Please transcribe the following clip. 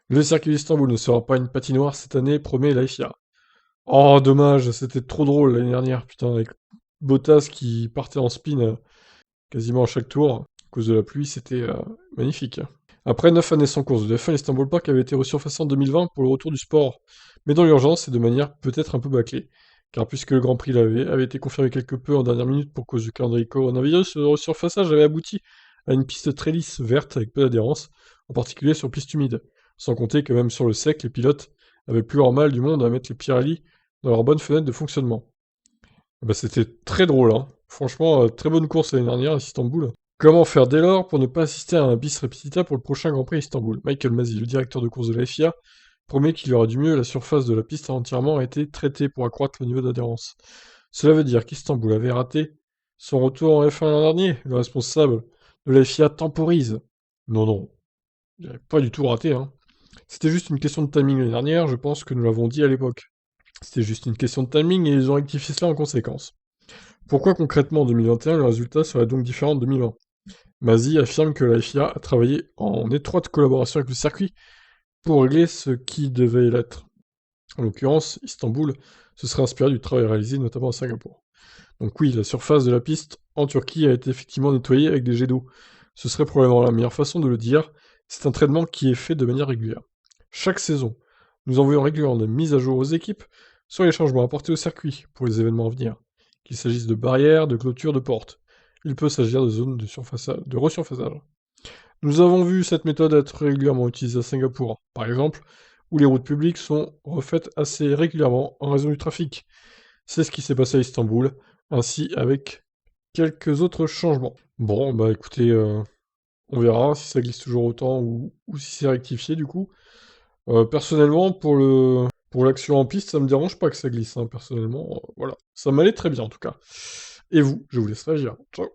Le circuit d'Istanbul ne sera pas une patinoire cette année, promet la FIA. Oh, dommage, c'était trop drôle l'année dernière, putain, avec Bottas qui partait en spin quasiment à chaque tour, à cause de la pluie, c'était magnifique. Après 9 années sans course de F1, Istanbul Park avait été resurfacé en 2020 pour le retour du sport, mais dans l'urgence et de manière peut-être un peu bâclée. Car puisque le Grand Prix avait été confirmé quelque peu en dernière minute pour cause du calendrier coronavirus, le resurfaçage avait abouti à une piste très lisse, verte, avec peu d'adhérence, en particulier sur piste humide. Sans compter que même sur le sec, les pilotes avaient plus leur mal du monde à mettre les Pirelli dans leur bonne fenêtre de fonctionnement. Bah, c'était très drôle, hein. Franchement, très bonne course l'année dernière à Istanbul. Comment faire dès lors pour ne pas assister à un bis repetita pour le prochain Grand Prix à Istanbul? Michael Masi, le directeur de course de la FIA, promet qu'il y aura du mieux, la surface de la piste a entièrement été traitée pour accroître le niveau d'adhérence. Cela veut dire qu'Istanbul avait raté son retour en F1 l'an dernier. Le responsable de la FIA temporise. Non, non, il n'avait pas du tout raté, hein. C'était juste une question de timing l'année dernière, je pense que nous l'avons dit à l'époque. C'était juste une question de timing et ils ont rectifié cela en conséquence. Pourquoi concrètement en 2021 le résultat serait donc différent de 2020? Masi affirme que la FIA a travaillé en étroite collaboration avec le circuit pour régler ce qui devait l'être. En l'occurrence, Istanbul se serait inspiré du travail réalisé notamment à Singapour. Donc oui, la surface de la piste en Turquie a été effectivement nettoyée avec des jets d'eau. Ce serait probablement la meilleure façon de le dire. C'est un traitement qui est fait de manière régulière. Chaque saison, nous envoyons régulièrement des mises à jour aux équipes sur les changements apportés au circuit pour les événements à venir, qu'il s'agisse de barrières, de clôtures, de portes. Il peut s'agir de zones de resurfaçage. Nous avons vu cette méthode être régulièrement utilisée à Singapour, par exemple, où les routes publiques sont refaites assez régulièrement en raison du trafic. C'est ce qui s'est passé à Istanbul, ainsi avec quelques autres changements. Bon, bah écoutez, on verra si ça glisse toujours autant ou si c'est rectifié du coup. Personnellement, pour l'action en piste, ça me dérange pas que ça glisse, hein, personnellement, voilà. Ça m'allait très bien en tout cas. Et vous, je vous laisse réagir. Ciao.